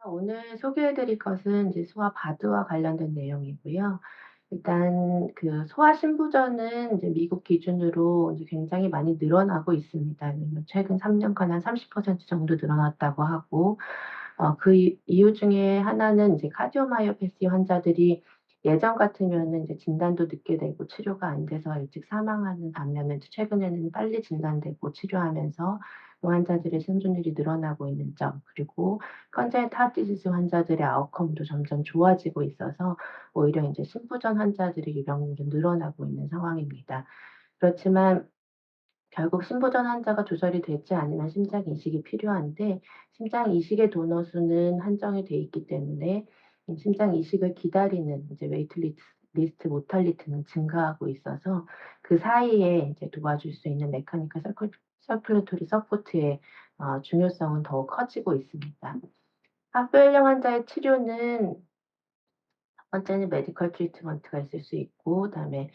오늘 소개해 드릴 것은 이제 소아 바드와 관련된 내용이고요. 일단 그 소아 신부전은 이제 미국 기준으로 이제 굉장히 많이 늘어나고 있습니다. 왜냐면 최근 3 년간 한 30% 정도 늘어났다고 하고 그 이유 중에 하나는 이제 카디오마이오패시 환자들이 예전 같으면은 이제 진단도 늦게 되고 치료가 안 돼서 일찍 사망하는 반면에 최근에는 빨리 진단되고 치료하면서 그 환자들의 생존율이 늘어나고 있는 점, 그리고 컨제니탈 하트 디지즈 환자들의 아웃컴도 점점 좋아지고 있어서 오히려 인제 신부전 환자들의 유병률이 늘어나고 있는 상황입니다. 그렇지만 결국 신부전 환자가 조절이 되지 않으면 심장 이식이 필요한데, 심장 이식의 도너 수는 한정이 돼 있기 때문에 심장 이식을 기다리는 이제 웨이트 리스트 모탈리티는 증가하고 있어서 그 사이에 인제 도와줄 수 있는 메카니컬 서큘레토리 서포트의 중요성은 더욱 커지고 있습니다. 합병증 환자의 치료는 첫 번째는 메디컬 트리트먼트가 있을 수 있고, 그다음에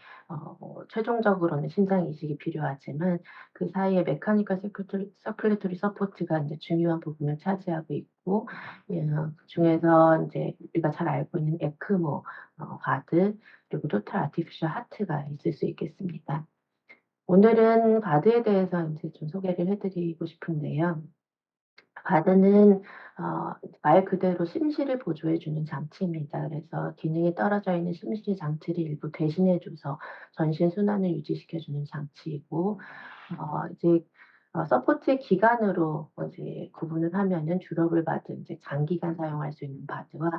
최종적으로는 심장 이식이 필요하지만 그 사이에 메카니컬 서큘레토리 서포트가 인제 중요한 부분을 차지하고 있고, 그중에서 인제 우리가 잘 알고 있는 에크모, 바드, 그리고 토탈 아티피셜 하트가 있을 수 있겠습니다. 오늘은 바드에 대해서 인제 좀 소개를 해 드리고 싶은데요. 바드는 말 그대로 심실을 보조해 주는 장치입니다. 그래서 기능이 떨어져 있는 심실 장치를 일부 대신해 줘서 전신 순환을 유지시켜 주는 장치이고, 이제 서포트의 기간으로 이제 구분을 하면은 듀러블 바드, 이제 장기간 사용할 수 있는 바드와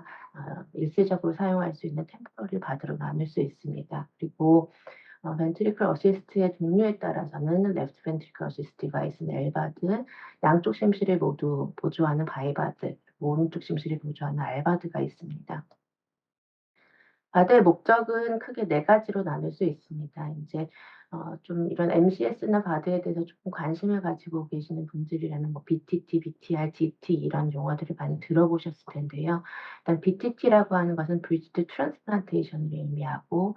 일시적으로 사용할 수 있는 템포러리 바드로 나눌 수 있습니다. 그리고 벤트리클 어시스트의 종류에 따라서는 레프트 벤트리클 어시스트 디바이스는 L바드, 양쪽 심실을 모두 보조하는 바이바드, 오른쪽 심실을 보조하는 R바드가 있습니다. 바드의 목적은 크게 네 가지로 나눌 수 있습니다. 인제 좀 이런 MCS나 바드에 대해서 쪼끔 관심을 가지고 계시는 분들이라면 뭐 BTT, BTR, DT 이런 용어들을 많이 들어보셨을 텐데요. 일단 BTT라고 하는 것은 Bridged Transplantation을 의미하고,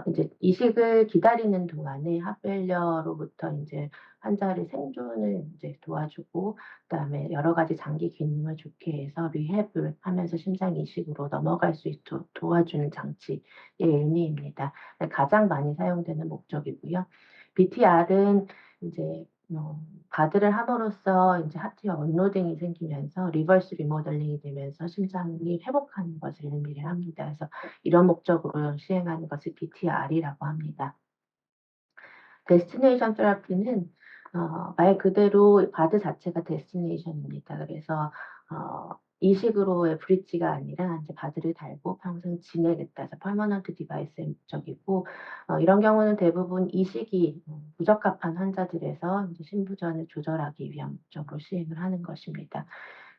인제 이식을 기다리는 동안에 핫페일러로부터 인제 환자의 생존을 인제 도와주고, 그다음에 여러 가지 장기 기능을 좋게 해서 리헵을 하면서 심장 이식으로 넘어갈 수 있도록 도와주는 장치의 의미입니다. 가장 많이 사용되는 목적이고요. BTR은 인제 바드를 함으로써 인제 하트에 언로딩이 생기면서 리버스 리모델링이 되면서 심장이 회복하는 것을 의미를 합니다. 그래서 이런 목적으로 시행하는 것을 BTR이라고 합니다. 데스티네이션 테라피는 말 그대로 바드 자체가 데스티네이션입니다. 그래서 이식으로의 브릿지가 아니라 인제 바드를 달고 평생 지내겠다 해서 퍼머넌트 디바이스의 목적이고, 이런 경우는 대부분 이식이 부적합한 환자들에서 인제 신부전을 조절하기 위한 목적으로 시행을 하는 것입니다.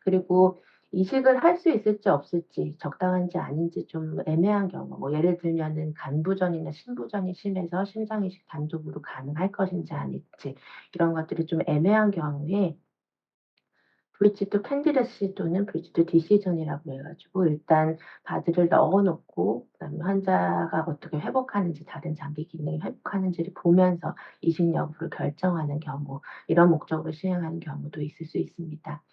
그리고 이식을 할 수 있을지 없을지, 적당한지 아닌지 좀 애매한 경우, 뭐 예를 들면은 간부전이나 신부전이 심해서 심장 이식 단독으로 가능할 것인지 아닐지, 이런 것들이 좀 애매한 경우에 브리지 투 캔디다시 또는 브리지 투 디시전이라고 해 가지고 일단 바드를 넣어 놓고 그다음에 환자가 어떻게 회복하는지, 다른 장기 기능이 회복하는지를 보면서 이식 여부를 결정하는 경우, 이런 목적으로 시행하는 경우도 있을 수 있습니다.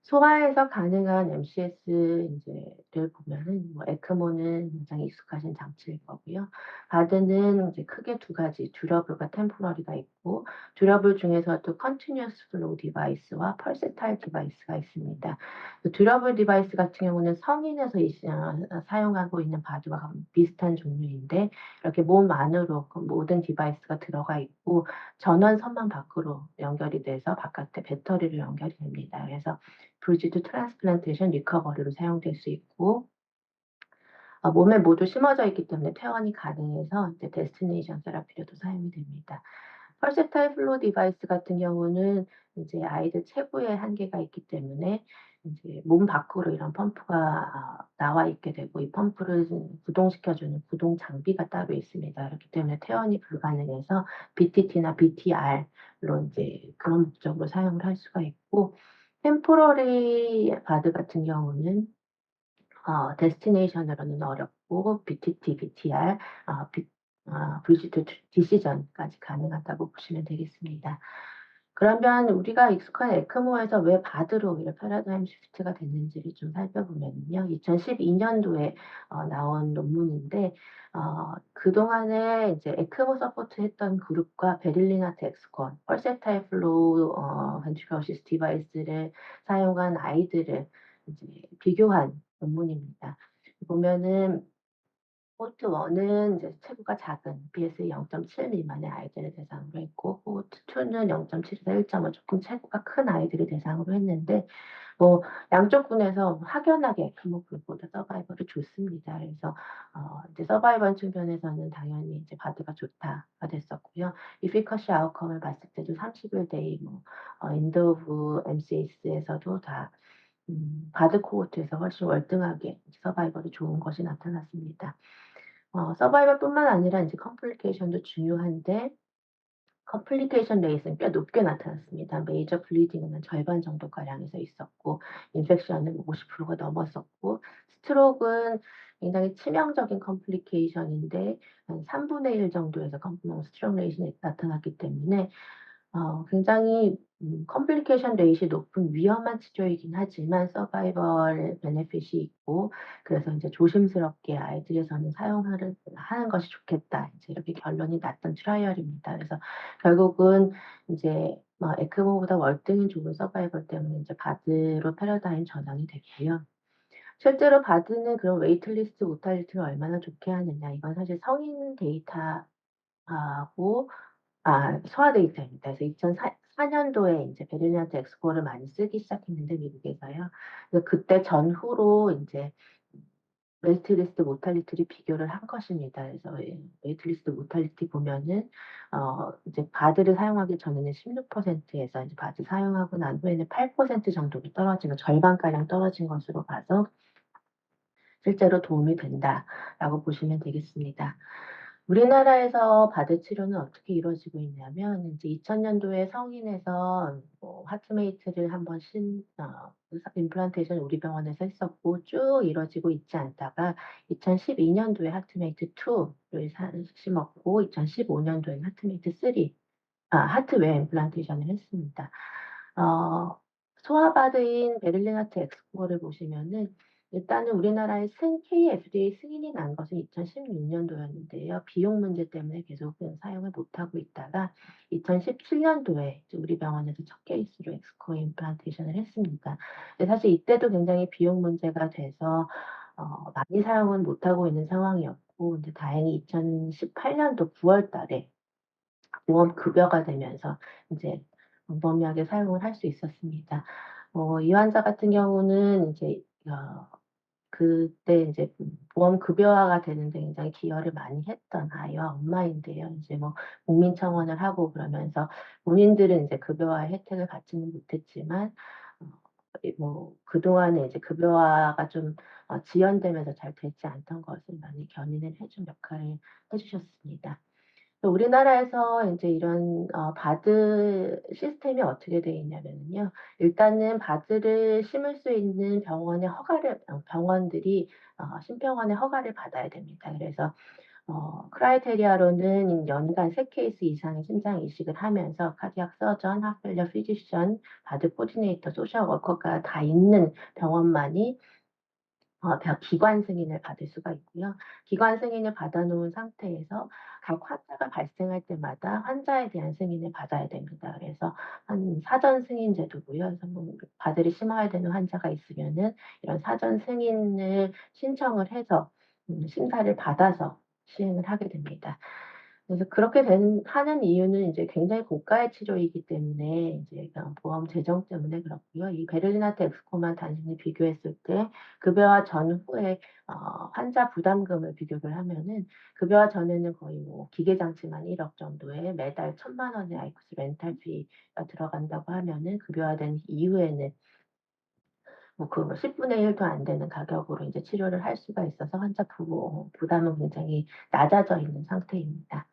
소아에서 가능한 MCS 인제를 보면은 뭐 에크모는 굉장히 익숙하신 장치일 거고요. 바드는 이제 크게 두 가지, 듀러블과 템포러리가 있고, 듀러블 중에서도 컨티니어스 플로우 디바이스와 펄세타일 디바이스가 있습니다. 그 듀러블 디바이스 같은 경우는 성인에서 사용하고 있는 바드와 비슷한 종류인데, 이렇게 몸 안으로 그 모든 디바이스가 들어가 있고 전원선만 밖으로 연결이 돼서 바깥에 배터리로 연결이 됩니다. 그래서 브리지드 트랜스플란테이션 리커버리로 사용될 수 있고, 몸에 모두 심어져 있기 때문에 퇴원이 가능해서 이제 데스티네이션 세라피로도 사용이 됩니다. 펄세타일 플로 디바이스 같은 경우는 인제 아이들 체구에 한계가 있기 때문에 인제 몸 밖으로 이런 펌프가 나와 있게 되고, 이 펌프를 구동시켜 주는 구동 장비가 따로 있습니다. 그렇기 때문에 퇴원이 불가능해서 BTT나 BTR로 인제 그런 목적으로 사용을 할 수가 있고, 템포러리 바드 같은 경우는 데스티네이션으로는 어렵고 BTT, BTR, 브리지드 디시전까지 가능하다고 보시면 되겠습니다. 그러면 우리가 익숙한 에크모에서 왜 바드로 오히려 패러다임 시프트가 됐는지를 좀 살펴보면요. 2012년도에 나온 논문인데 그동안에 이제 에크모 서포트했던 그룹과 베를리나트 엑스콘, 펄세타일 플로우 벤트럴 어시스트 디바이스를 사용한 아이들을 이제 비교한 논문입니다. 보면은 코호트 1은 이제 체구가 작은 BSA 0.7 미만의 아이들을 대상으로 했고, 코호트 2는 0.7에서 1.5 조금 체구가 큰 아이들을 대상으로 했는데, 뭐 양쪽 군에서 확연하게 에크모 그룹보다 서바이벌이 좋습니다. 그래서 이제 서바이벌 측면에서는 당연히 이제 바드가 좋다가 됐었고요. 이피커시 아웃컴을 봤을 때도 30일 데이 인드 오브 MCAS에서도 다 바드 코호트에서 훨씬 월등하게 서바이벌이 좋은 것이 나타났습니다. 서바이벌뿐만 아니라 이제 컴플리케이션도 중요한데 컴플리케이션 레이트는 꽤 높게 나타났습니다. 메이저 블리딩은 한 절반 정도가량에서 있었고 인펙션은 50%가 넘었었고 스트로크는 굉장히 치명적인 컴플리케이션인데 한 3분의 1 정도에서 스트로크 레이트가 나타났기 때문에 굉장히 컴플리케이션 레이트이 높은 위험한 치료이긴 하지만 서바이벌 베네핏이 있고 그래서 인제 조심스럽게 아이들에서는 하는 것이 좋겠다. 이제 이렇게 결론이 났던 트라이얼입니다. 그래서 결국은 인제 에크모보다 월등히 좋은 서바이벌 때문에 인제 바드로 패러다임 전환이 됐고요. 실제로 바드는 그런 웨이트 리스트 모탈리티를 얼마나 좋게 하느냐 이건 사실 성인 데이터하고 소아 데이터입니다. 그래서 2004 년도에 인제 베를린한테 엑스코를 많이 쓰기 시작했는데 미국에서요. 그래서 그때 전후로 인제 웨이트 리스트 모탈리티를 비교를 한 것입니다. 그래서 웨이트 리스트 모탈리티 보면은 이제 바드를 사용하기 전에는 16%에서 이제 바드 사용하고 난 후에는 8% 정도로 떨어진 절반가량 떨어진 것으로 봐서 실제로 도움이 된다라고 보시면 되겠습니다. 우리나라에서 바드 치료는 어떻게 이루어지고 있냐면 인제 2000 년도에 성인에서 하트메이트를 한번 임플란테이션 우리 병원에서 했었고 쭉 이루어지고 있지 않다가 2012 년도에 하트메이트 2를 심었고 2015 년도에는 하트메이트 3 하트웨어 임플란테이션을 했습니다. 어 소아바드인 베를린하트 엑스코를 보시면은 일단은 우리나라의 KFDA 승인이 난 것은 2016 년도였는데요. 비용 문제 때문에 계속 사용을 못하고 있다가 2017 년도에 이제 우리 병원에서 첫 케이스로 엑스코 임플란테이션을 했습니다. 근데 사실 이때도 굉장히 비용 문제가 돼서 많이 사용은 못하고 있는 상황이었고 근데 다행히 2018 년도 9월 달에 보험 급여가 되면서 인제 광범위하게 사용을 할 수 있었습니다. 이 환자 같은 경우는 인제 그때 인제 보험 급여화가 되는데 굉장히 기여를 많이 했던 아이와 엄마인데요. 인제 국민청원을 하고 그러면서 본인들은 인제 급여화의 혜택을 받지는 못했지만 어 그동안에 이제 급여화가 좀 지연되면서 잘 되지 않던 것을 많이 견인을 해준 역할을 해 주셨습니다. 우리나라에서 인제 이런 바드 시스템이 어떻게 되어 있냐면은요. 일단은 바드를 심을 수 있는 병원들이 심병원의 허가를 받아야 됩니다. 그래서 크라이테리아로는 연간 3 케이스 이상의 심장 이식을 하면서 카디악 서전, 하트펠리어 피지션, 바드 코디네이터, 소셜 워커가 다 있는 병원만이 기관 승인을 받을 수가 있고요. 기관 승인을 받아 놓은 상태에서 각 환자가 발생할 때마다 환자에 대한 승인을 받아야 됩니다. 그래서 한 사전 승인 제도고요. 그래서 바드를 심어야 되는 환자가 있으면은 이런 사전 승인을 신청을 해서 심사를 받아서 시행을 하게 됩니다. 그래서 그렇게 하는 이유는 인제 굉장히 고가의 치료이기 때문에 인제 보험 재정 때문에 그렇고요. 이 베를리나트 엑스코만 단순히 비교했을 때 급여와 전후의 환자 부담금을 비교를 하면은 급여와 전에는 거의 기계 장치만 1억 정도에 매달 1,000만 원의 아이코스 렌탈 비가 들어간다고 하면은 급여화된 이후에는 10분의 1도 안 되는 가격으로 인제 치료를 할 수가 있어서 환자 부담은 굉장히 낮아져 있는 상태입니다.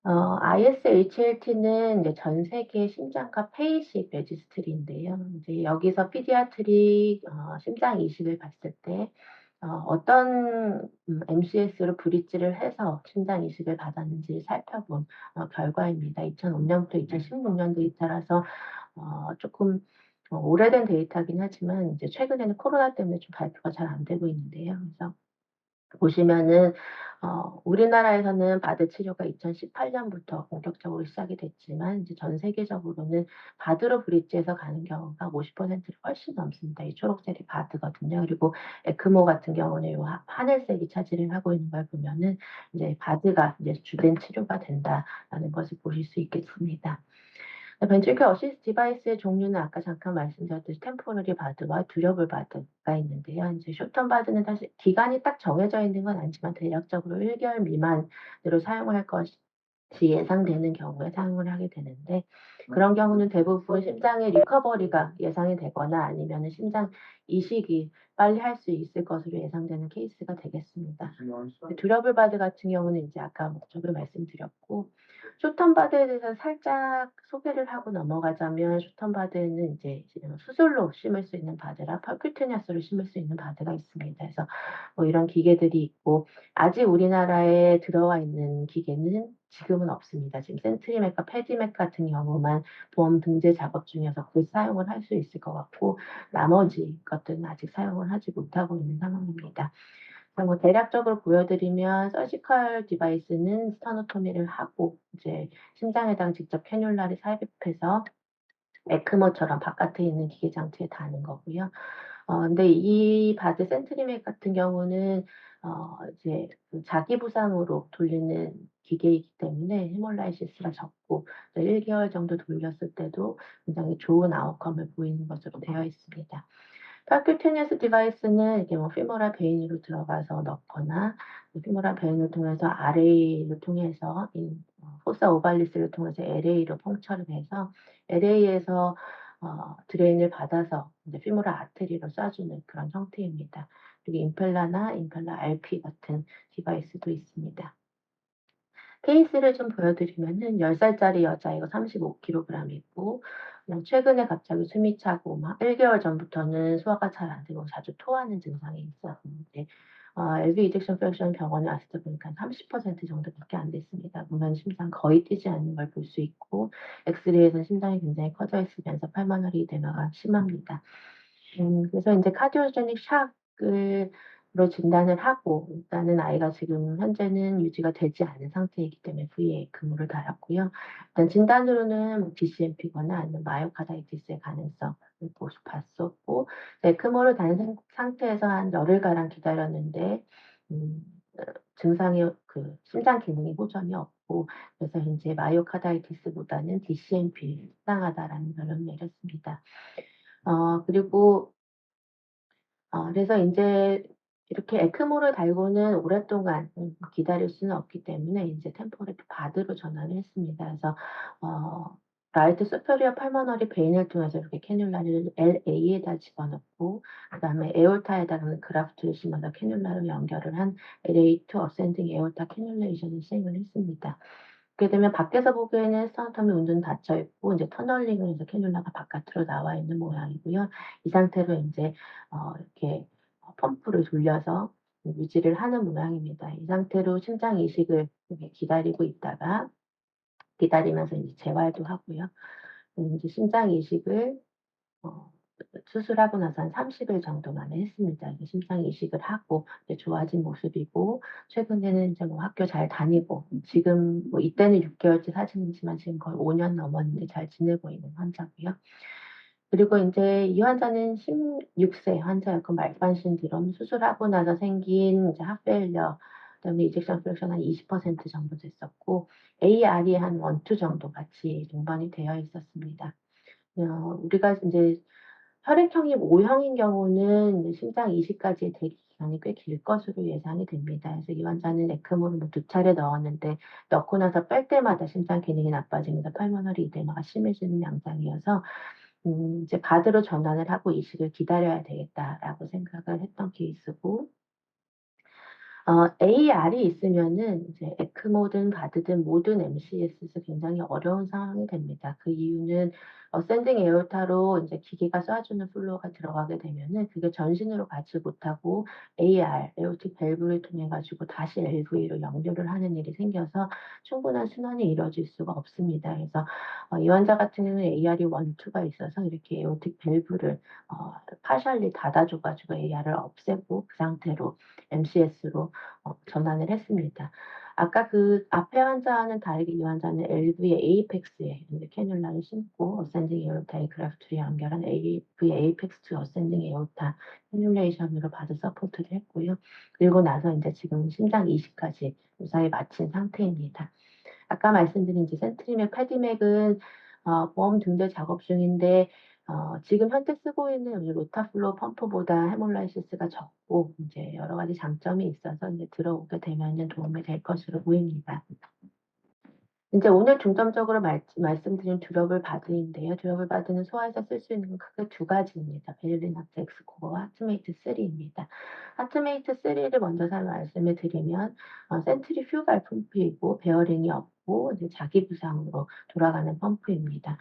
ISHLT는 이제 전 세계 심장과 폐이식 레지스트리인데요. 인제 여기서 피디아트릭 심장 이식을 봤을 때 어떤 MCS로 브릿지를 해서 심장 이식을 받았는지를 살펴본 결과입니다. 2005 년부터 2016년 데이터라서 쪼끔 오래된 데이터긴 하지만 이제 최근에는 코로나 때문에 좀 발표가 잘 안 되고 있는데요. 그래서 보시면은 우리나라에서는 바드 치료가 2018 년부터 본격적으로 시작이 됐지만 이제 전 세계적으로는 바드로 브릿지해서 가는 경우가 50%를 훨씬 넘습니다. 이 초록색이 바드거든요. 그리고 에크모 같은 경우는 요 하 하늘색이 차지를 하고 있는 걸 보면은 이제 바드가 이제 주된 치료가 된다라는 것을 보실 수 있겠습니다. 벤트리클 어시스트 디바이스의 종류는 아까 잠깐 말씀드렸듯이 템포러리 바드와 듀러블 바드가 있는데요. 인제 숏텀 바드는 사실 기간이 딱 정해져 있는 건 아니지만 대략적으로 1 개월 미만으로 사용을 할 것이 예상되는 경우에 사용을 하게 되는데, 그런 경우는 대부분 심장의 리커버리가 예상이 되거나 아니면은 심장 이식이 빨리 할 수 있을 것으로 예상되는 케이스가 되겠습니다. 듀러블 바드 같은 경우는 인제 아까 목적을 말씀드렸고, 숏텀 바드에 대해서 살짝 소개를 하고 넘어가자면, 숏텀 바드에는 인제 지금 수술로 심을 수 있는 바드랑 퍼큐테니어스로 심을 수 있는 바드가 있습니다. 그래서 이런 기계들이 있고, 아직 우리나라에 들어와 있는 기계는 지금은 없습니다. 지금 센트리맥과 패디맥 같은 경우만 보험 등재 작업 중이어서 그 사용을 할 수 있을 것 같고, 나머지 것들은 아직 사용을 하지 못하고 있는 상황입니다. 그래서 대략적으로 보여드리면, 서지컬 디바이스는 스터노토미를 하고 이제 심장에다가 직접 캐뉼라를 삽입해서 에크모처럼 바깥에 있는 기계 장치에 다는 거고요. 근데 이 바드 센트리맥 같은 경우는 이제 그 자기 부상으로 돌리는 기계이기 때문에 헤몰라이시스가 적고 1 개월 정도 돌렸을 때도 굉장히 좋은 아웃컴을 보이는 것으로 되어 있습니다. 퍼큐테니어스 디바이스는 이게 피모랄 베인으로 들어가서 넣거나, 피모랄 베인을 통해서 RA를 통해서 포사 오발리스를 통해서 LA로 펑처를 해서 LA에서 드레인을 받아서 이제 피모랄 아테리로 쏴주는 그런 형태입니다. 그리고 임펠라나 임펠라 RP 같은 디바이스도 있습니다. 케이스를 좀 보여드리면은 10 살짜리 여자애가 35kg이고, 최근에 갑자기 숨이 차고 막 1 개월 전부터는 소화가 잘 안 되고 자주 토하는 증상이 있었는데, LV 이젝션 프랙션 병원에 왔을 때 보니까 30% 정도밖에 안 됐습니다. 보면 심장 거의 뛰지 않는 걸 볼 수 있고, 엑스레이에서는 심장이 굉장히 커져 있으면서 팔마너리 이데마가 심합니다. 그래서 인제 카디오제닉 샥을 로 진단을 하고, 일단은 아이가 지금 현재는 유지가 되지 않은 상태이기 때문에 V에 ECMO를 달았고요. 일단 진단으로는 뭐 DCMP거나 아니면 마이오카다이티스의 가능성을 봤었고, ECMO를 단 상태에서 한 열흘가량 기다렸는데 음 증상이 심장 기능이 호전이 없고, 그래서 인제 마이오카다이티스보다는 DCMP에适당하다라는 결론을 내렸습니다. 그리고 그래서 인제 이렇게 에크모를 달고는 오랫동안 기다릴 수는 없기 때문에 인제 템포러리 바드로 전환을 했습니다. 그래서 어 라이트 수페리어 팔머너리 베인을 통해서 이렇게 캐뉼라를 LA에다 집어넣고, 그다음에 에올타에다가는 그라프트를 심어서 캐뉼라로 연결을 한 LA to ascending aorta cannulation을 시행을 했습니다. 그렇게 되면 밖에서 보기에는 스터너텀이 온전히 닫혀 있고 인제 터널링을 해서 캐뉼라가 바깥으로 나와 있는 모양이고요. 이 상태로 인제 이렇게 펌프를 돌려서 유지를 하는 모양입니다. 이 상태로 심장 이식을 이렇게 기다리고 있다가, 기다리면서 인제 재활도 하고요. 인제 심장 이식을 어 수술하고 나서 한 30일 정도 만에 했습니다. 이제 심장 이식을 하고 이제 좋아진 모습이고, 최근에는 이제 뭐 학교 잘 다니고, 지금 뭐 이때는 6 개월째 사진이지만 지금 거의 5년 넘었는데 잘 지내고 있는 환자고요. 그리고 인제 이 환자는 16세 환자였고, 말반 신드롬 수술하고 나서 생긴 이제 하트페일리어 그다음에 이젝션 프랙션 한 20% 정도 됐었고, AR이 한 1-2 정도 같이 동반이 되어 있었습니다. 우리가 인제 혈액형이 O형인 경우는 이제 심장 이식까지의 대기 기간이 꽤 길 것으로 예상이 됩니다. 그래서 이 환자는 에크모를 뭐 2 차례 넣었는데, 넣고 나서 뺄 때마다 심장 기능이 나빠지면서 팔모너리 이데마가 심해지는 양상이어서 이제 '바드로 전환을 하고 이식을 기다려야 되겠다.'라고 생각을 했던 케이스고, AR이 있으면은 이제 에크모든 바드든 모든 MCS에서 굉장히 어려운 상황이 됩니다. 그 이유는 어센딩 에어타로 이제 기계가 쏴주는 플로우가 들어가게 되면은 그게 전신으로 가지 못하고 AR, 에어틱 밸브를 통해 가지고 다시 LV로 연결을 하는 일이 생겨서 충분한 순환이 이루어질 수가 없습니다. 그래서 이 환자 같은 경우는 AR이 1, 2가 있어서 이렇게 에어틱 밸브를 파셜리 닫아줘 가지고 AR을 없애고 그 상태로 MCS로 전환을 했습니다. 아까 그 앞에 환자와는 다르게 이 환자는 LV의 에이펙스에 이제 캐뉼라를 심고 어센딩 에어타에 그래프트를 연결한 LV 에이펙스 투 어센딩 에어타 캐뉼레이션으로 바드 서포트를 했고요. 그리고 나서 인제 지금 심장 이식까지 무사히 마친 상태입니다. 아까 말씀드린 이제 센트리맥, 패디맥은 보험 등재 작업 중인데 지금 현재 쓰고 있는 이 로타플로 펌프보다 헤몰라이시스가 적고 인제 여러 가지 장점이 있어서 인제 들어오게 되면은 도움이 될 것으로 보입니다. 인제 오늘 중점적으로 말씀드린 듀러블 바드인데요. 듀러블 바드는 소아에서 쓸 수 있는 건 크게 두 가지입니다. 베를린 하트 엑스코어와 하트메이트 3입니다. 하트메이트 3를 먼저 말씀을 드리면 센트리 퓨갈 펌프이고 베어링이 없고 이제 자기 부상으로 돌아가는 펌프입니다.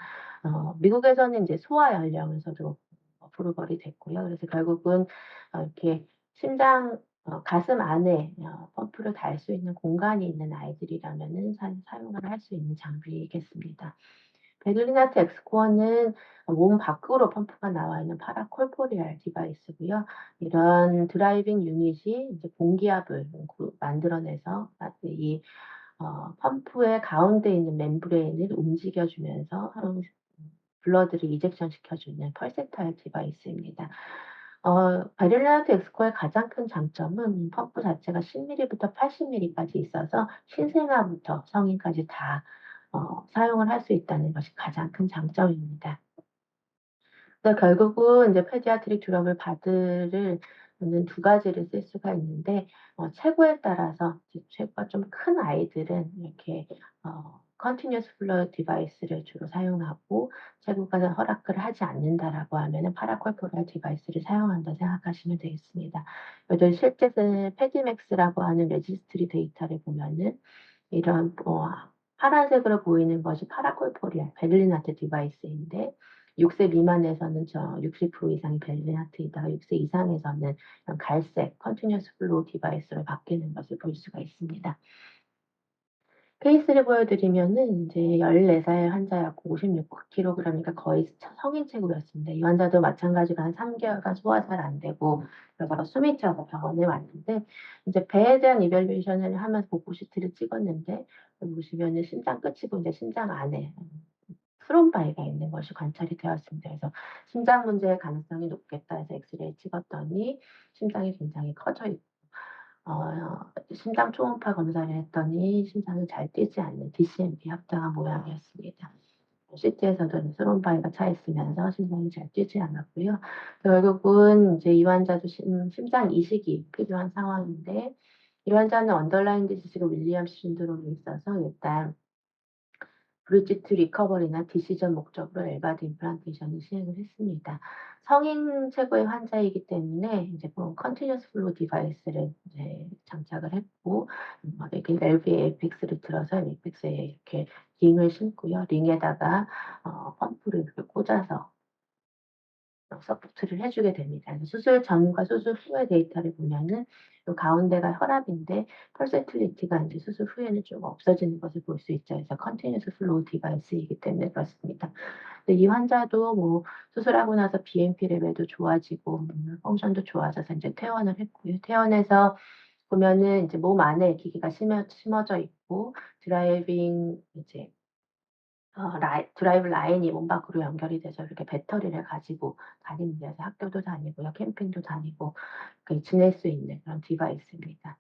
미국에서는 인제 소아 연령에서도 어프루벌이 됐고요. 그래서 결국은 이렇게 심장 가슴 안에 펌프를 달 수 있는 공간이 있는 아이들이라면은 사용을 할 수 있는 장비겠습니다. 베를리나트 엑스코어는 몸 밖으로 펌프가 나와 있는 파라콜포리알 디바이스고요. 이런 드라이빙 유닛이 이제 공기압을 만들어내서 이 펌프의 가운데 있는 멤브레인을 움직여 주면서 블러드를 이젝션 시켜주는 펄세타일 디바이스입니다. 바이올린트 엑스코의 가장 큰 장점은 펌프 자체가 10mm부터 80mm까지 있어서 신생아부터 성인까지 다 사용을 할 수 있다는 것이 가장 큰 장점입니다. 그래서 결국은 인제 페디아트릭 듀러블 바드를 는 두 가지를 쓸 수가 있는데 체구에 따라서 이제 체구가 좀 큰 아이들은 이렇게 컨티니어스 플로 디바이스를 주로 사용하고 체구가 허락을 하지 않는다라고 하면은 파라콜포럴 디바이스를 사용한다 생각하시면 되겠습니다. 그래도 실제 페디맥스라고 하는 레지스트리 데이터를 보면은 이런 파란색으로 보이는 것이 파라콜포리아 베를린하트 디바이스인데 6세 미만에서는 60% 이상이 베를린하트이다가 6세 이상에서는 이런 갈색 컨티니어스 플로우 디바이스로 바뀌는 것을 볼 수가 있습니다. 케이스를 보여드리면은 인제 14살 환자였고 56 킬로그램이니까 거의 성인 체구였습니다. 이 환자도 마찬가지로 한 3 개월간 소화 잘 안 되고 그러다가 숨이 차서 병원에 왔는데 인제 배에 대한 이밸루에이션을 하면서 복부 CT를 찍었는데 여기 보시면은 심장 끝이고 인제 심장 안에 트롬바이가 있는 것이 관찰이 되었습니다. 그래서 '심장 문제의 가능성이 높겠다.' 해서 엑스레이를 찍었더니 심장이 굉장히 커져 있고 심장 초음파 검사를 했더니 심장이 잘 뛰지 않는 DCMP 합당한 모양이었습니다. CT에서도 트롬바이가 차 있으면서 심장이 잘 뛰지 않았고요. 결국은 인제 이 환자도 심장 이식이 필요한 상황인데 이 환자는 언더라인 디지즈가 윌리엄스 신드롬이 있어서 일단 브리지 투 리커버리나 디시전 목적으로 엘바드 임플란테이션을 시행을 했습니다. 성인 최고의 환자이기 때문에 인제 컨티니어스 플로우 디바이스를 이제 장착을 했고 이렇게 밸브의 에이펙스를 들어서 에이펙스에 이렇게 링을 심고요. 링에다가 펌프를 이렇게 꽂아서 서포트를 해 주게 됩니다. 그래서 수술 전과 수술 후의 데이터를 보면은 요 가운데가 혈압인데 퍼센틸리티가 인제 수술 후에는 좀 없어지는 것을 볼 수 있죠. 그래서 컨티니어스 플로우 디바이스이기 때문에 그렇습니다. 근데 이 환자도 뭐 수술하고 나서 BNP 레벨도 좋아지고 펑션도 좋아져서 인제 퇴원을 했고요. 퇴원해서 보면은 인제 몸 안에 기기가 심어져 있고 드라이빙 이제 드라이브 라인이 몸 밖으로 연결이 돼서 이렇게 배터리를 가지고 다닙니다. 그래서 학교도 다니고요. 캠핑도 다니고 그 지낼 수 있는 그런 디바이스입니다.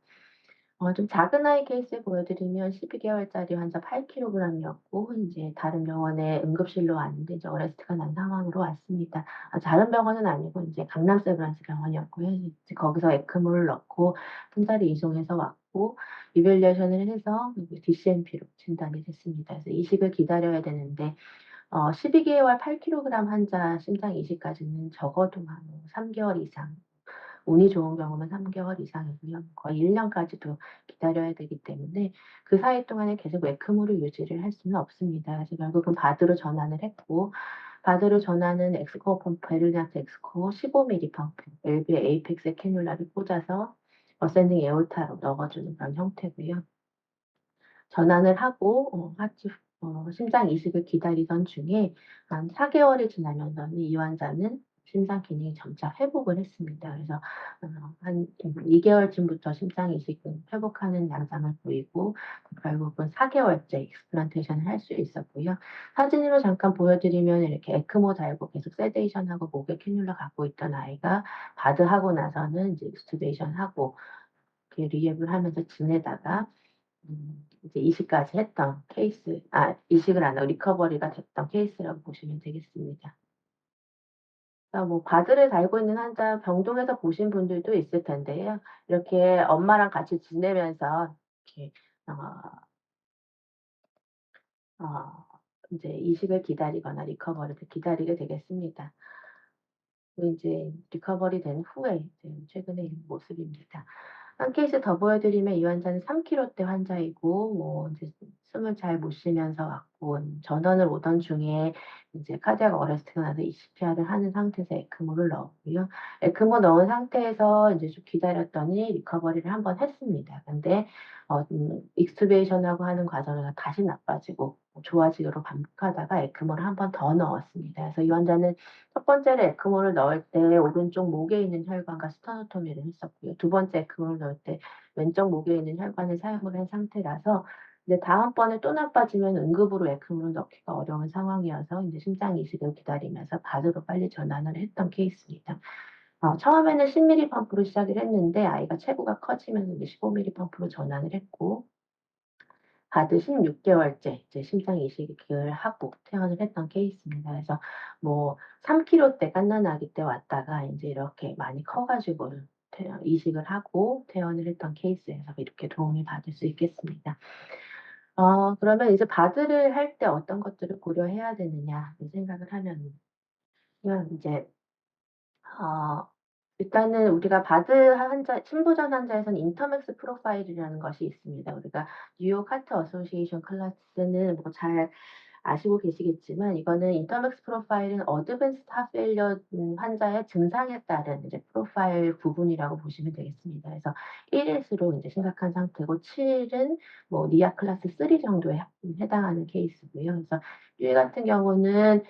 좀 작은 아이 케이스 보여드리면 12 개월짜리 환자 8 킬로그램이었고 인제 다른 병원에 응급실로 왔는데 이제 어레스트가 난 상황으로 왔습니다. 다른 병원은 아니고 인제 강남 세브란스 병원이었고요. 이제 거기서 에크모를 넣고 분자를 이송해서 왔고 이밸리에이션을 해서 이제 DCMP로 진단이 됐습니다. 그래서 이식을 기다려야 되는데 12 개월 8 킬로그램 환자 심장 이식까지는 적어도 한 3 개월 이상 운이 좋은 경우는 3개월 이상이고요. 거의 1년까지도 기다려야 되기 때문에 그 사이 동안에 계속 에크모를 유지를 할 수는 없습니다. 그래서 결국은 바드로 전환을 했고, 바드로 전환은 엑스코어 펌프, 베를리나트 엑스코어 15mm 펌프, 엘비의 에이펙스에 캐뉼라를 꽂아서 어센딩 에어타로 넣어주는 그런 형태고요. 전환을 하고 하트 심장 이식을 기다리던 중에 한 4개월이 지나면서는 이 환자는 심장 기능이 점차 회복을 했습니다. 그래서 한 2개월쯤부터 심장 이식을 회복하는 양상을 보이고 결국은 4개월째 익스플란테이션을 할 수 있었고요. 사진으로 잠깐 보여드리면 이렇게 에크모 달고 계속 세데이션하고 목에 캐뉼라 갖고 있던 아이가 바드하고 나서는 이제 익스튜베이션하고 이렇게 리앱을 하면서 지내다가 이제 이식까지 했던 케이스, 이식을 안 하고 리커버리가 됐던 케이스라고 보시면 되겠습니다. 그러니까 뭐 바드를 달고 있는 환자 병동에서 보신 분들도 있을 텐데요. 이렇게 엄마랑 같이 지내면서 이렇게 어, 어, 이제 이식을 기다리거나 리커버리를 기다리게 되겠습니다. 이제 리커버리 된 후에 이제 최근의 모습입니다. 한 케이스 더 보여드리면 이 환자는 3kg대 환자이고 뭐 이제 숨을 잘 못 쉬면서 왔고 전원을 오던 중에 이제 카디악 어레스트가 나서 ECPR을 하는 상태에서 에크모를 넣었고요. 에크모 넣은 상태에서 이제 좀 기다렸더니 리커버리를 한번 했습니다. 근데 익스튜베이션하고 하는 과정에서 다시 나빠지고 좋아지도록 반복하다가 에크모를 한 번 더 넣었습니다. 그래서 이 환자는 첫 번째로 에크모를 넣을 때 오른쪽 목에 있는 혈관과 스터노토미를 했었고요. 두 번째 에크모를 넣을 때 왼쪽 목에 있는 혈관을 사용을 한 상태라서 이제 다음번에 또 나빠지면 응급으로 에크모를 넣기가 어려운 상황이어서 이제 심장 이식을 기다리면서 바드로 빨리 전환을 했던 케이스입니다. 처음에는 10mm 펌프로 시작을 했는데 아이가 체구가 커지면서 이제 15mm 펌프로 전환을 했고 바드 16개월째 이제 심장 이식을 하고 퇴원을 했던 케이스입니다. 그래서 뭐 3kg대 갓난아기 때 왔다가 이제 이렇게 많이 커가지고 이식을 하고 퇴원을 했던 케이스에서 이렇게 도움을 받을 수 있겠습니다. 그러면 이제 바드를 할 때 어떤 것들을 고려해야 되느냐 생각을 하면 이제 어 일단은 우리가 바드 환자 신부전 환자에서는 인터맥스 프로파일이라는 것이 있습니다. 우리가 뉴욕 하트 어소시에이션 클래스는 뭐 잘 아시고 계시겠지만 이거는 인터맥스 프로파일은 어드밴스드 하트 페일리어 환자의 증상에 따른 이제 프로파일 부분이라고 보시면 되겠습니다. 그래서 1일수록 이제 심각한 상태고 7은 뭐 니아 클래스 3 정도에 해당하는 케이스고요. 그래서 1 같은 경우는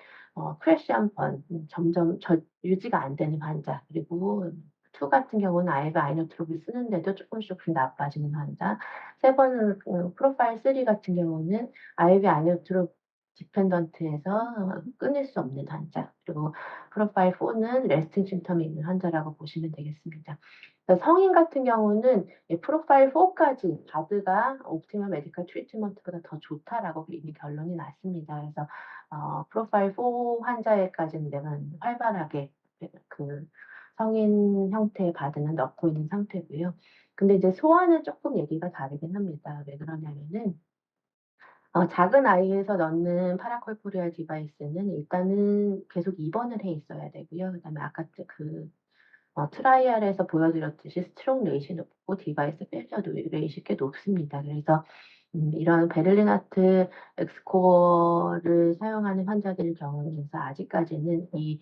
크래시 한 번 점점 유지가 안 되는 환자, 그리고 2 같은 경우는 아이가 아이노트롭을 쓰는데도 조금씩 나빠지는 환자, 3번은 프로파일 3 같은 경우는 IV 아이노트롭 디펜던트에서 끊을 수 없는 환자, 그리고 프로파일 4는 레스팅 심텀이 있는 환자라고 보시면 되겠습니다. 성인 같은 경우는 프로파일 4까지 바드가 옵티멀 메디컬 트리트먼트보다 더 좋다라고 이미 결론이 났습니다. 그래서 프로파일 4 환자에까지는 내면 활발하게 그 성인 형태의 바드는 넣고 있는 상태고요. 근데 이제 소아는 조금 얘기가 다르긴 합니다. 왜 그러냐면은 작은 아이에서 넣는 파라콜포리알 디바이스는 일단은 계속 입원을 해 있어야 되고요. 그다음에 아까 트라이얼에서 보여드렸듯이 스트록 레이시 높고 디바이스 페일리어 레이시 꽤 높습니다. 그래서 이런 베를린 하트 엑스코어를 사용하는 환자들 경우에서 아직까지는 이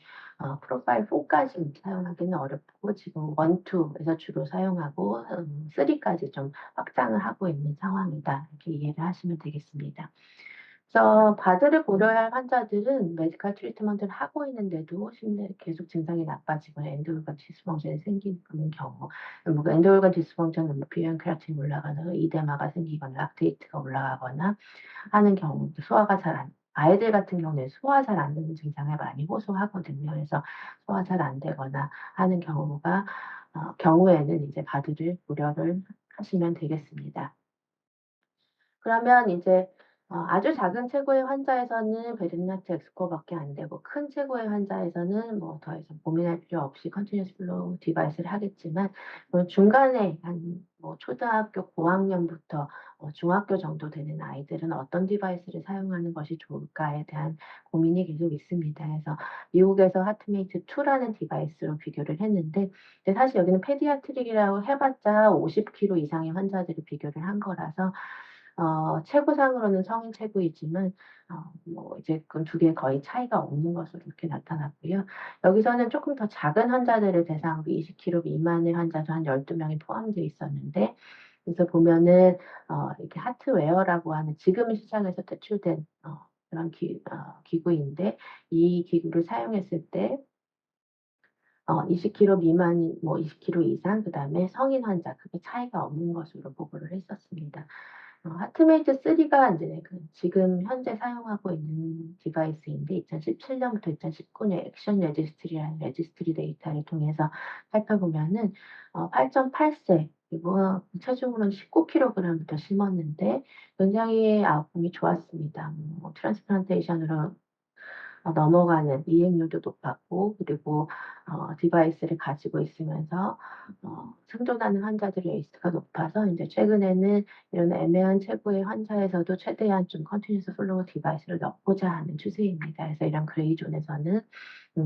프로파일 4까지 사용하기는 어렵고 지금 1, 2에서 주로 사용하고 3까지 좀 확장을 하고 있는 상황이다. 이렇게 이해를 하시면 되겠습니다. 그래서 바드를 고려할 환자들은 메디컬 트리트먼트를 하고 있는데도 계속 증상이 나빠지거나 엔도organ 디스펑션이 생기는 경우, 뭐 엔도organ 디스펑션은 뭐 비형 크라틴이 올라가거나 이데마가 생기거나 락테이트가 올라가거나 하는 경우, 아이들 같은 경우는 소화 잘 안 되는 증상을 많이 호소하거든요. 그래서 소화 잘 안 되거나 하는 경우에는 이제 바드를 고려를 하시면 되겠습니다. 그러면 이제 아주 작은 체구의 환자에서는 베르니나트 엑스코밖에 안 되고, 큰 체구의 환자에서는 뭐 더 이상 고민할 필요 없이 컨티뉴어스 플로우 디바이스를 하겠지만, 중간에 한 뭐 초등학교 고학년부터 중학교 정도 되는 아이들은 어떤 디바이스를 사용하는 것이 좋을까에 대한 고민이 계속 있습니다. 그래서 미국에서 하트메이트 2라는 디바이스로 비교를 했는데, 근데 사실 여기는 페디아트릭이라고 해 봤자 50 킬로 이상의 환자들을 비교를 한 거라서 체구상으로는 성인 체구이지만 뭐 이제 그 두 개 거의 차이가 없는 것으로 이렇게 나타났고요. 여기서는 쪼끔 더 작은 환자들을 대상으로 20 킬로 미만의 환자도 한 12 명이 포함되어 있었는데, 그래서 보면은 이렇게 하트웨어라고 하는 지금 시장에서 퇴출된 그런 기구인데, 이 기구를 사용했을 때 20 킬로 미만, 뭐 20 킬로 이상, 그다음에 성인 환자 크게 차이가 없는 것으로 보고를 했었습니다. 하트메이트 3가 인제 그 지금 현재 사용하고 있는 디바이스인데, 2017 년부터 2019년 액션 레지스트리라는 레지스트리 데이터를 통해서 살펴보면은 8.8 세, 그리고 체중으로는 19 킬로그램부터 심었는데 굉장히 아웃컴이 좋았습니다. 뭐 트랜스플란테이션으로 넘어가는 이행률도 높았고, 그리고 디바이스를 가지고 있으면서 생존하는 환자들의 레이스가 높아서 인제 최근에는 이런 애매한 체구의 환자에서도 최대한 좀 컨티뉴어스 플로우 디바이스를 넣고자 하는 추세입니다. 그래서 이런 그레이 존에서는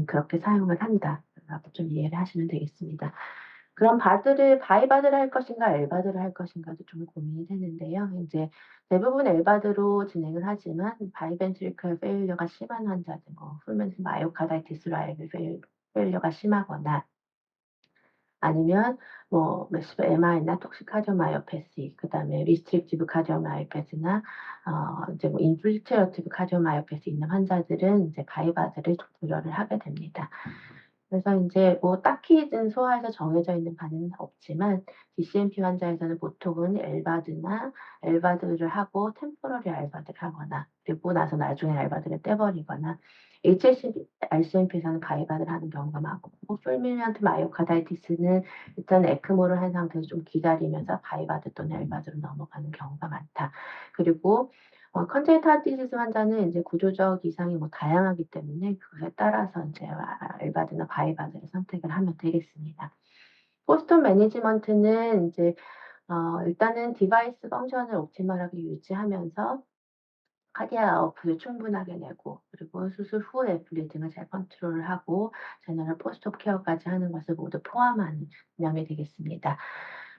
그렇게 사용을 한다라고 좀 이해를 하시면 되겠습니다. 그럼 바이바드를 할 것인가 엘바드를 할 것인가도 좀 고민이 되는데요. 인제 대부분 엘바드로 진행을 하지만 바이벤트리클 페일러가 심한 환자들, 뭐 풀멘트 마이오카다이티스로 알베 페일러가 심하거나, 아니면 뭐 매시브 MI나 톡식 카디오마이오패시, 그다음에 리스트릭티브 카디오마이오패시나 이제 뭐 인플리트러티브 카디오마이오패시 있는 환자들은 이제 바이바드를 고려를 하게 됩니다. 그래서 인제 뭐 딱히 소아에서 정해져 있는 바는 없지만, DCMP 환자에서는 보통은 엘바드를 하고 템포러리 알바드를 하거나, 그리고 나서 나중에 알바드를 떼버리거나, RCMP에서는 바이바드를 하는 경우가 많고, 풀밀리언트 마이오카다이티스는 일단 에크모를 한 상태에서 좀 기다리면서 바이바드 또는 엘바드로 넘어가는 경우가 많다. 그리고 컨제니탈 하트 디지즈 환자는 인제 구조적 이상이 뭐 다양하기 때문에 그것에 따라서 인제 엘바드나 바이바드를 선택을 하면 되겠습니다. 포스트 옵 매니지먼트는 인제 일단은 디바이스 펑션을 옵티멀하게 유지하면서 카디악 아웃풋을 충분하게 내고, 그리고 수술 후에 블리딩을 잘 컨트롤을 하고 제너럴 포스트 옵 케어까지 하는 것을 모두 포함하는 개념이 되겠습니다.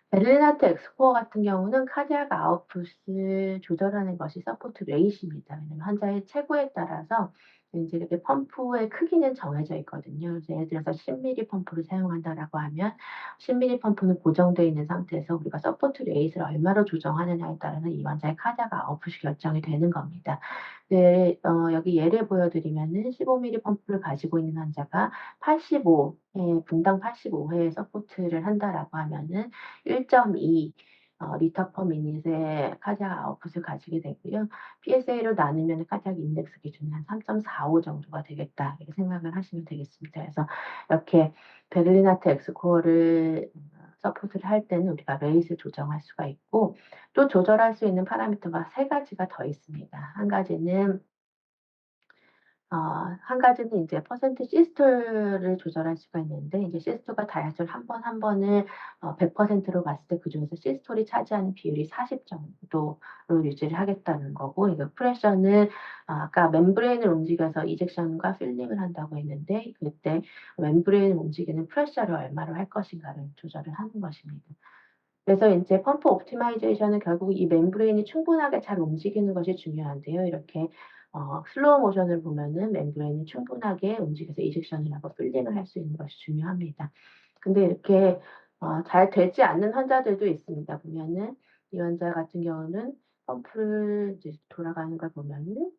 베를린하트 엑스코어 같은 경우는 카디악 아웃풋을 조절하는 것이 서포트 레이트입니다. 왜냐면 환자의 체구에 따라서 인제 이렇게 펌프의 크기는 정해져 있거든요. 그래서 예를 들어서 10 펌프를 사용한다라고 하면 10 펌프는 고정되어 있는 상태에서 우리가 서포트 레이트를 얼마로 조정하느냐에 따라서 이 환자의 카디악 아웃풋이 결정이 되는 겁니다. 네, 여기 예를 보여 드리면은 15 펌프를 가지고 있는 환자가 85 회, 분당 85 회의 서포트를 한다라고 하면은 1.2 리터 퍼 미닛의 카디악 아웃풋을 가지게 되고요. PSA로 나누면은 카디악 인덱스 기준이 한 3.45 정도가 되겠다, 이렇게 생각을 하시면 되겠습니다. 그래서 이렇게 베를린하트 엑스코어를 서포트를 할 때는 우리가 레이트를 조정할 수가 있고, 또 조절할 수 있는 파라미터가 세 가지가 더 있습니다. 한 가지는 인제 퍼센트 시스톨을 조절할 수가 있는데, 인제 시스톨과 다이아스톨 한 번을 100%로 봤을 때 그중에서 시스톨이 차지하는 비율이 40 정도로 유지를 하겠다는 거고, 이거 프레셔는 아까 멤브레인을 움직여서 이젝션과 필링을 한다고 했는데, 그때 멤브레인을 움직이는 프레셔를 얼마로 할 것인가를 조절을 하는 것입니다. 그래서 인제 펌프 옵티마이제이션은 결국 이 멤브레인이 충분하게 잘 움직이는 것이 중요한데요. 이렇게 슬로우 모션을 보면은 멤브레인이 충분하게 움직여서 이젝션을 하고 필링을 할 수 있는 것이 중요합니다. 근데 이렇게 잘 되지 않는 환자들도 있습니다. 보면은 이 환자 같은 경우는 펌프를 이제 돌아가는 걸 보면은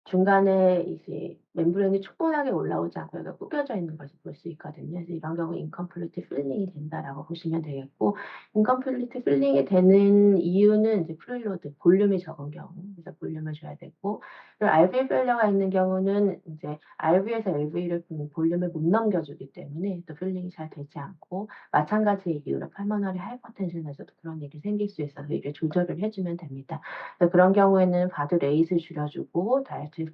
중간에 이제 멤브레인이 충분하게 올라오지 않고 여기가 구겨져 있는 것을 볼 수 있거든요. 그래서 이런 경우 incomplete filling 이 된다라고 보시면 되겠고, incomplete filling 이 되는 이유는 이제 프리로드, 볼륨이 적은 경우, 그래서 볼륨을 줘야 되고, 그리고 RV 페일러가 있는 경우는 이제 RV에서 LV를 볼륨을 못 넘겨주기 때문에 또 필링이 잘 되지 않고, 마찬가지의 이유로 팔머너리 하이퍼텐션에서도 그런 일이 생길 수 있어서 이를 조절을 해주면 됩니다. 그래서 그런 경우에는 바드 레이스를 줄여주고 다이아스톨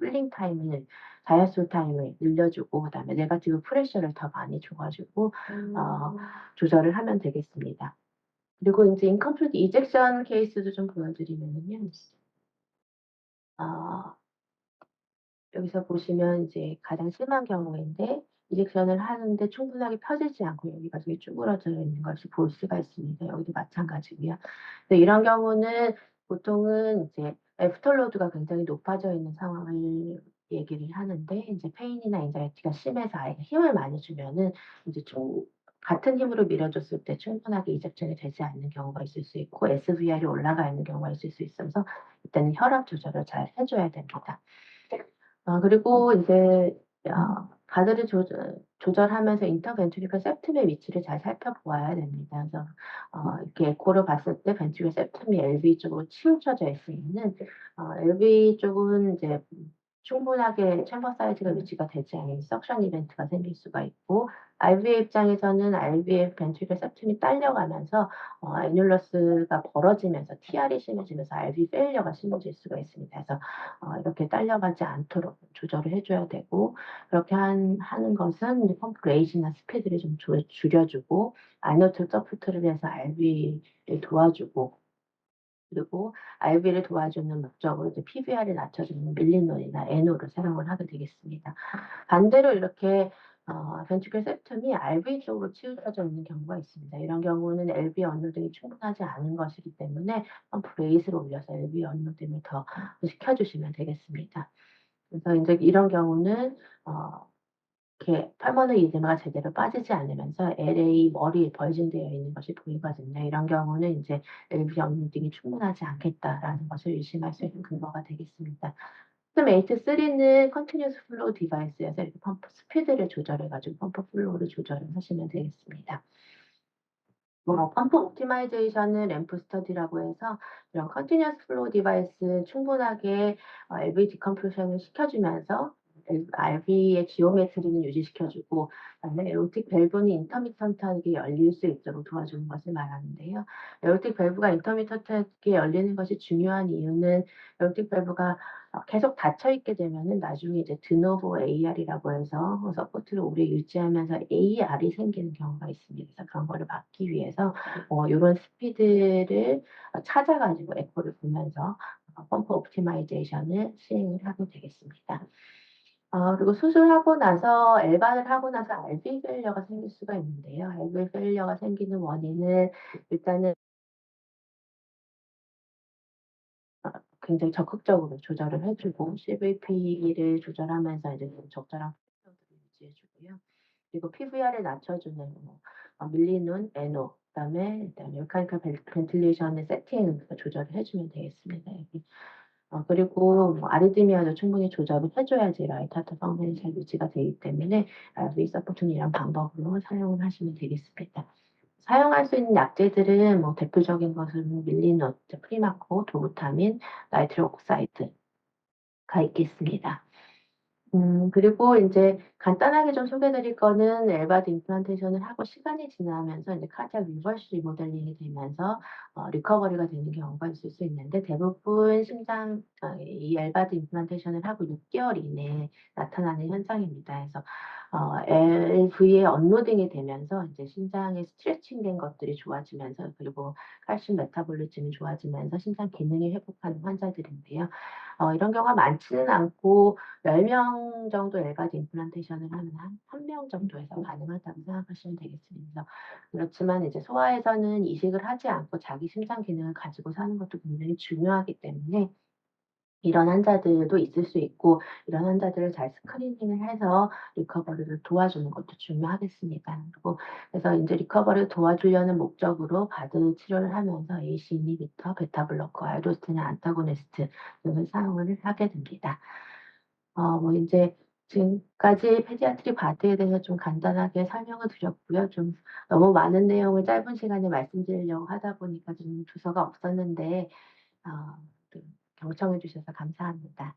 타임을 늘려주고, 그다음에 네거티브 프레셔를 더 많이 줘가지고 조절을 하면 되겠습니다. 그리고 이제 인컴플리트 이젝션 케이스도 좀 보여드리면요. 여기서 보시면 이제 가장 심한 경우인데, 이젝션을 하는데 충분하게 펴지지 않고 여기가 되게 쭈그러져 있는 것을 볼 수가 있습니다. 여기도 마찬가지고요. 이런 경우는 보통은 이제 애프터로드가 굉장히 높아져 있는 상황을 얘기를 하는데, 이제 페인이나 엔자이티가 심해서 아이가 힘을 많이 주면은 이제 좀 같은 힘으로 밀어줬을 때 충분하게 이젝션이 되지 않는 경우가 있을 수 있고, SVR이 올라가 있는 경우가 있을 수 있어서 일단은 혈압 조절을 잘 해줘야 됩니다. 그리고 이제 가드를 조절하면서 인터벤트리클 septum의 위치를 잘 살펴보아야 됩니다. 그래서 이렇게 에코를 봤을 때 벤트리클 septum이 LV 쪽으로 치우쳐져 있으면은 LV 쪽은 이제 충분하게 챔버 사이즈가 위치가 되지 않은 석션 이벤트가 생길 수가 있고, RV의 입장에서는 RV의 벤트리클 septum이 딸려가면서 애뉴러스가 벌어지면서 TR이 심해지면서 RV 페일러가 심해질 수가 있습니다. 그래서 이렇게 딸려가지 않도록 조절을 해줘야 되고, 그렇게 하는 것은 이제 펌프 레이지나 스피드를 좀 줄여주고, 아이노트 서포트를 해서 RV를 도와주고, 그리고 RV를 도와주는 목적으로 이제 PVR을 낮춰주는 밀리논이나 NO를 사용을 하게 되겠습니다. 반대로 이렇게 벤트리클 septum이 RV 쪽으로 치우쳐져 있는 경우가 있습니다. 이런 경우는 LV 언로딩이 충분하지 않은 것이기 때문에 펌프 레이스를 올려서 LV 언로딩을 더 시켜주시면 되겠습니다. 그래서 이제 이런 경우는 이렇게 팔머너리 이데마가 제대로 빠지지 않으면서 LA 머리에 벌진되어 있는 것이 보이거든요. 이런 경우는 이제 LV 언로딩이 충분하지 않겠다라는 것을 의심할 수 있는 근거가 되겠습니다. 시스템 8.3는 컨티뉴어스 플로우 디바이스여서 이렇게 펌프 스피드를 조절해가지고 펌프 플로우를 조절을 하시면 되겠습니다. 펌프 옵티마이제이션은 램프 스터디라고 해서 이런 컨티뉴어스 플로우 디바이스 충분하게 LV 디컴프레션을 시켜주면서 RV의 지오메트리는 유지시켜주고, 그다음에 에어틱 밸브는 인터미턴트하게 열릴 수 있도록 도와주는 것을 말하는데요. 에어틱 밸브가 인터미턴트하게 열리는 것이 중요한 이유는, 에어틱 밸브가 계속 닫혀 있게 되면은 나중에 이제 드노보 AR이라고 해서 서포트를 오래 유지하면서 AR이 생기는 경우가 있습니다. 그래서 그런 거를 막기 위해서 요런 스피드를 찾아가지고 에코를 보면서 펌프 옵티마이제이션을 시행을 하게 되겠습니다. 그리고 수술하고 나서 엘바를 하고 나서 RV 페일러가 생길 수가 있는데요. RV 페일러가 생기는 원인은 일단은 굉장히 적극적으로 조절을 해주고, CVP를 조절하면서 이제 적절한 프레셔를 유지해주고요. 그리고 PVR을 낮춰주는 밀리논, NO, 그다음에 메카니컬 벤틸레이션의 세팅 조절을 해주면 되겠습니다. 여기. 그리고 아리드미아도 충분히 조절을 해줘야지 라이트 하트 펑션이 잘 유지가 되기 때문에 RV 서포트는 이런 방법으로 사용을 하시면 되겠습니다. 사용할 수 있는 약제들은 대표적인 것은 밀리노, 프리마코, 도루타민, 나이트로 옥사이드가 있겠습니다. 그리고 이제 간단하게 좀 소개드릴 거는 엘바드 임플란테이션을 하고 시간이 지나면서 이제 카디악 리버스 리모델링이 되면서 리커버리가 되는 경우가 있을 수 있는데, 대부분 이 엘바드 임플란테이션을 하고 6개월 이내에 나타나는 현상입니다. 그래서 LV에 언로딩이 되면서 이제 심장의 스트레칭된 것들이 좋아지면서, 그리고 칼슘 메타볼리즘이 좋아지면서 심장 기능이 회복하는 환자들인데요. 이런 경우가 많지는 않고 10명 정도 엘바드 임플란테이션을 하면 한 명 정도에서 가능하다고 생각하시면 되겠습니다. 그렇지만 이제 소아에서는 이식을 하지 않고 자기 심장 기능을 가지고 사는 것도 굉장히 중요하기 때문에 이런 환자들도 있을 수 있고, 이런 환자들을 잘 스크리닝을 해서 리커버리를 도와주는 것도 중요하겠습니다. 그리고 그래서 이제 리커버리를 도와주려는 목적으로 바드 치료를 하면서 AC 이니비터, 베타 블로커, 알도스테린 안타고니스트 등을 사용을 하게 됩니다. 이제 지금까지 페디아트릭 바드에 대해서 좀 간단하게 설명을 드렸고요. 좀 너무 많은 내용을 짧은 시간에 말씀드리려고 하다 보니까 좀 주소가 없었는데 또 경청해 주셔서 감사합니다.